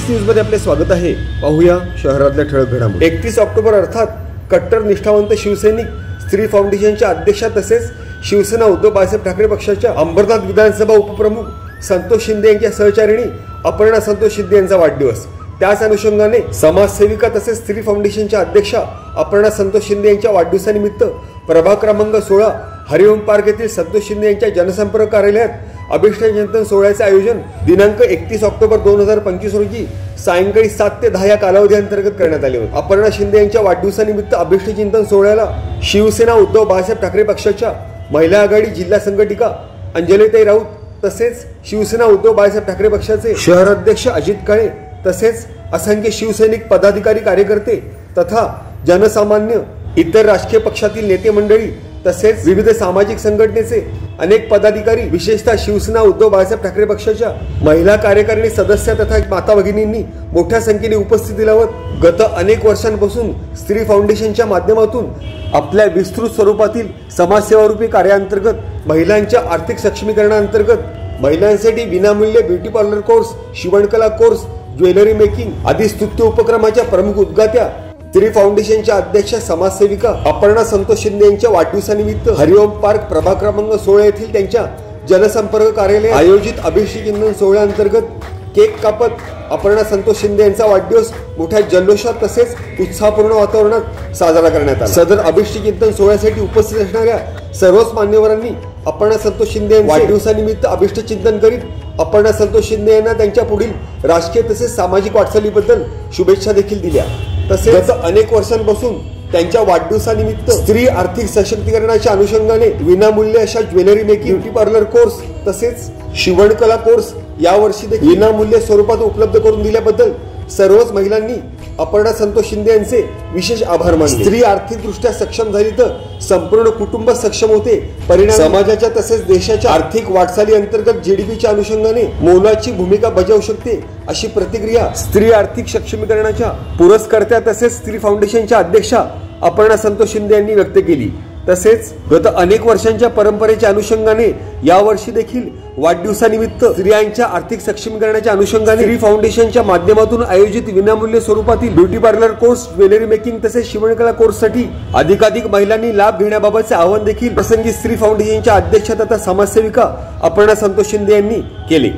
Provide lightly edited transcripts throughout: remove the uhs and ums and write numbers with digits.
Inch news मध्ये आपले स्वागत आहे। पाहूया शहरातल्या ठळक घडामोडी। 31 ऑक्टोबर अर्थात कट्टर निष्ठावंत शिवसैनिक स्त्री फाउंडेशनच्या अध्यक्षा तसेच शिवसेना उद्धव बाळासाहेब ठाकरे पक्षाच्या अंबरनाथ विधानसभा उपप्रमुख संतोष शिंदे यांच्या सहचारिणी अपर्णा संतोष शिंदे यांचा वाढदिवस। त्याच अनुषंगाने समाजसेविका तसेच स्त्री फाउंडेशनच्या अध्यक्षा अपर्णा संतोष शिंदे यांच्या वाढदिवसानिमित्त प्रभाग क्रमांक 16 हरिओम पार्क येथील संतोष शिंदे यांच्या जनसंपर्क कार्यालयात अभिष्ट चिंतन सोहळ्याचे आयोजन दिनांक 31 ऑक्टोबर 2025 रोजी सायंकाळी 7 ते 10 या कालावधी अंतर्गत करण्यात आले होते। अपर्णा शिंदे यांच्या वाढदिवसानिमित्त अभिष्ट चिंतन सोहळ्याला शिवसेना उद्धव बाळासाहेब ठाकरे पक्षाच्या महिला आघाडी जिल्हा संघटिका अंजलीताई राऊत तसेच शिवसेना उद्धव बाळासाहेब ठाकरे पक्षाचे शहर अध्यक्ष अजित काळे तसेच असंख्य शिवसैनिक पदाधिकारी कार्यकर्ते तथा जनसामान्य इतर राजकीय पक्षातील नेते मंडळी तसेच विविध सामाजिक संघटनेचे अनेक पदाधिकारी विशेषतः शिवसेना उद्धव बाळासाहेब ठाकरे पक्षाच्या महिला कार्यकारिणी सदस्य तथा माता भगिनींनी मोठ्या संख्येने उपस्थिती लावत गत अनेक वर्षांपासून स्त्री फाउंडेशनच्या माध्यमातून आपल्या विस्तृत स्वरूपातील समाजसेवारूपी कार्याअंतर्गत महिलांच्या आर्थिक सक्षमीकरणाअंतर्गत महिलांसाठी विनामूल्य ब्युटी पार्लर कोर्स, शिवणकला कोर्स, ज्वेलरी मेकिंग आदी स्तुत्य उपक्रमाच्या प्रमुख उद्गात्या स्त्री फाउंडेशनच्या अध्यक्षा समाजसेविका अपर्णा संतोष शिंदे यांच्या वाढदिवसानिमित्त हरिओम पार्क प्रभाग क्रमांक 16 येथील त्यांच्या जनसंपर्क कार्यालय आयोजित अभिषेक चिंतन सोहळ्याअंतर्गत केक कापत अपर्णा संतोष शिंदे यांचा वाढदिवस मोठ्या जल्लोषात तसेच उत्साहपूर्ण वातावरणात साजरा करण्यात आला। सदर अभिषेक चिंतन सोहळ्यासाठी उपस्थित असणाऱ्या सर्वच मान्यवरांनी अपर्णा संतोष शिंदे यांच्या वाढदिवसानिमित्त अभिष्ट चिंतन करीत अपर्णा संतोष शिंदे यांना त्यांच्या पुढील राजकीय तसेच सामाजिक वाटचालीबद्दल शुभेच्छा देखील दिल्या। तसेच गत अनेक वर्षांपासून त्यांच्या वाढदिवसानिमित्त स्त्री आर्थिक सशक्तीकरणाच्या अनुषंगाने विनामूल्य अशा jewellery making, beauty parlour course तसेच शिवणकला कोर्स यावर्षी देखील विनामूल्य स्वरूपात उपलब्ध करून दिल्याबद्दल सर्वच महिलांनी अपर्णा संतोष शिंदे यांचे विशेष आभार मानले। स्त्री आर्थिकदृष्ट्या सक्षम झाली तर संपूर्ण कुटुंब सक्षम होते, परिणामी समाजाच्या तसेच देशाच्या आर्थिक वाटचाली अंतर्गत जीडीपीच्या अनुषंगाने मोलाची भूमिका बजावू शकते अशी प्रतिक्रिया स्त्री आर्थिक सक्षमीकरणाच्या पुरस्कर्त्या तसेच स्त्री फाउंडेशनच्या अध्यक्षा अपर्णा संतोष शिंदे यांनी व्यक्त केली। तसेच गत अनेक वर्षांच्या परंपरेच्या अनुषंगाने यावर्षी देखील वाढदिवसानिमित्त स्त्रियांच्या आर्थिक सक्षमीकरणाच्या अनुषंगाने स्त्री फाउंडेशनच्या माध्यमातून आयोजित विनामूल्य स्वरूपातील beauty parlour course, jewellery making तसेच शिवणकला कोर्ससाठी अधिकाधिक महिलांनी लाभ घेण्याबाबतचे आवाहन देखील प्रसंगी स्त्री फाउंडेशनच्या अध्यक्षा तथा समाजसेविका अपर्णा संतोष शिंदे यांनी केले।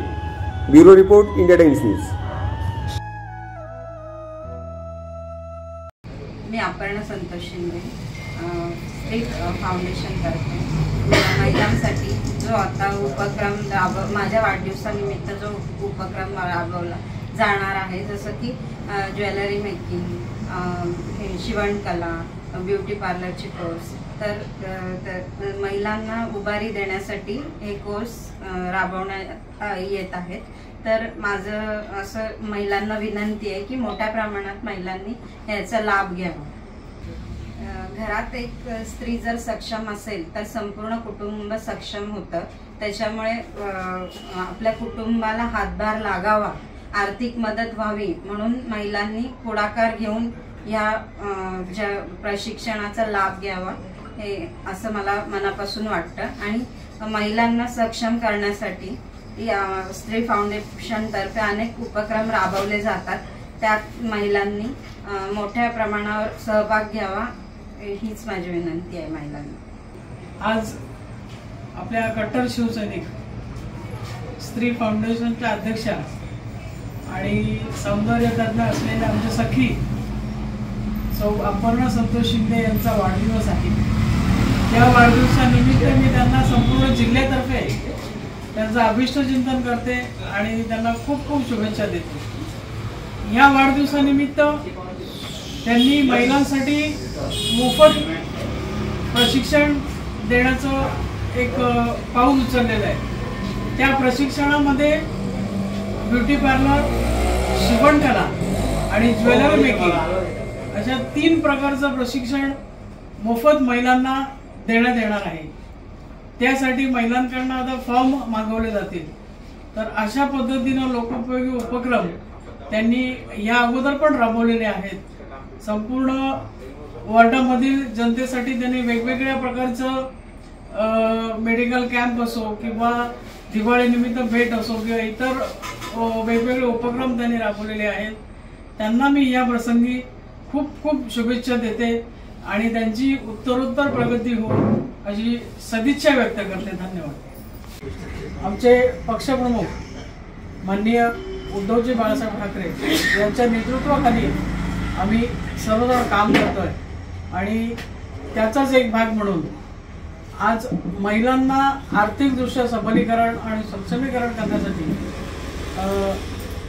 Bureau report, India Times news. मी अपर्णा संतोष शिंदे स्त्री फाउंडेशनतर्फे महिलांसाठी जो आता उपक्रम माझ्या वाढदिवसानिमित्त जो उपक्रम राबवला जाणार आहे, जसं की ज्वेलरी मेकिंग, शिवणकला, ब्युटी पार्लरचे कोर्स, तर महिलांना उभारी देण्यासाठी हे कोर्स राबवण्यात येत आहेत। तर माझं असं महिलांना विनंती आहे की मोठ्या प्रमाणात महिलांनी याचा लाभ घ्यावा। घरात एक स्त्री जर सक्षम असेल तर संपूर्ण कुटुंब सक्षम होतं। त्याच्यामुळे आपल्या कुटुंबाला हातभार लागावा, आर्थिक मदत व्हावी म्हणून महिलांनी पुढाकार घेऊन या ज्या प्रशिक्षणाचा लाभ घ्यावा हे असं मला मनापासून वाटतं। आणि महिलांना सक्षम करण्यासाठी या स्त्री फाउंडेशनतर्फे अनेक उपक्रम राबवले जातात, त्यात महिलांनी मोठ्या प्रमाणावर सहभाग घ्यावा हीच माझी विनंती आहे महिलांना। आज आपल्या कट्टर शिवसैनिक स्त्री फाउंडेशनच्या अध्यक्षा आणि सौंदर्य तज्ञ असलेले आमचे सखी सौ अपर्णा संतोष शिंदे यांचा वाढदिवस आहे। त्या वाढदिवसानिमित्त मी त्यांना संपूर्ण जिल्ह्यातर्फे त्यांचं अभिष्ट चिंतन करते आणि त्यांना खूप खूप शुभेच्छा देते। या वाढदिवसानिमित्त त्यांनी महिलांसाठी मोफत प्रशिक्षण देण्याचं एक पाऊल उचललेलं आहे। त्या प्रशिक्षणामध्ये ब्युटी पार्लर, शिवणकला आणि ज्वेलरी मेकिंग अशा 3 प्रकारचं प्रशिक्षण मोफत महिलांना देण्यात येणार आहे। त्यासाठी महिलांकडून आता फॉर्म मागवले जातील। तर अशा पद्धतीनं लोकोपयोगी उपक्रम त्यांनी या अगोदर पण राबवलेले आहेत। संपूर्ण वार्डामधील जनतेसाठी त्यांनी वेगवेगळ्या प्रकारचं मेडिकल कॅम्प असो किंवा दिवाळीनिमित्त भेट असो किंवा इतर वेगवेगळे उपक्रम त्यांनी राबवलेले आहेत. त्यांना मी या प्रसंगी खूप खूप शुभेच्छा देते आणि त्यांची उत्तरोत्तर प्रगती हो अशी सदिच्छा व्यक्त करते. धन्यवाद. आमचे पक्षप्रमुख माननीय उद्धवजी बाळासाहेब ठाकरे यांच्या नेतृत्वाखाली आम्ही सर्वजण काम करतोय आणि त्याचाच एक भाग म्हणून आज महिलांना आर्थिकदृष्ट्या सबलीकरण आणि सक्षमीकरण करण्यासाठी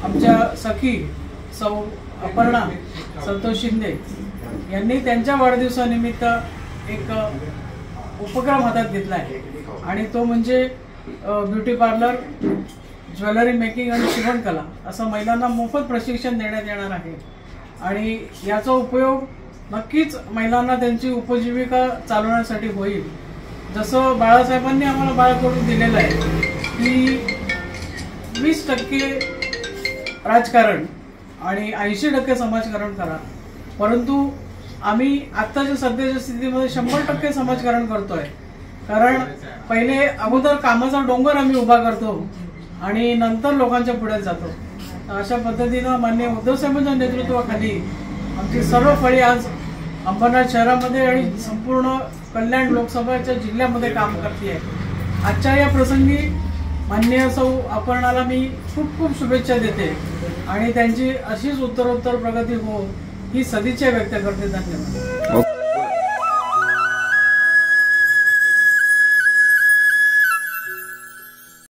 आमच्या सखी सौ अपर्णा संतोष शिंदे यांनी त्यांच्या वाढदिवसानिमित्त एक उपक्रम हातात घेतला आहे आणि तो म्हणजे ब्युटी पार्लर, ज्वेलरी मेकिंग आणि शिवणकला असं महिलांना मोफत प्रशिक्षण देण्यात येणार आहे. आणि याचा उपयोग नक्कीच महिलांना त्यांची उपजीविका चालवण्यासाठी होईल. जसं बाळासाहेबांनी आम्हाला बाळकडून दिलेलं आहे की 20% राजकारण आणि 80% समाजकारण करा, परंतु आम्ही आत्ताच्या सध्याच्या स्थितीमध्ये 100% समाजकारण करतोय. कारण पहिले अगोदर कामाचा डोंगर आम्ही उभा करतो आणि नंतर लोकांच्या पुढे जातो. अशा पद्धतीनं माननीय उद्धव साहेबांच्या नेतृत्वाखाली आमची सर्व फळी आज अंबरनाथ शहरामध्ये आणि संपूर्ण कल्याण लोकसभेच्या जिल्ह्यामध्ये काम करते आहे. आजच्या या प्रसंगी माननीय सौ अपर्णाला मी खूप खूप शुभेच्छा देते आणि त्यांची अशीच उत्तरोत्तर प्रगती हो ही सदिच्छा व्यक्त करते. धन्यवाद.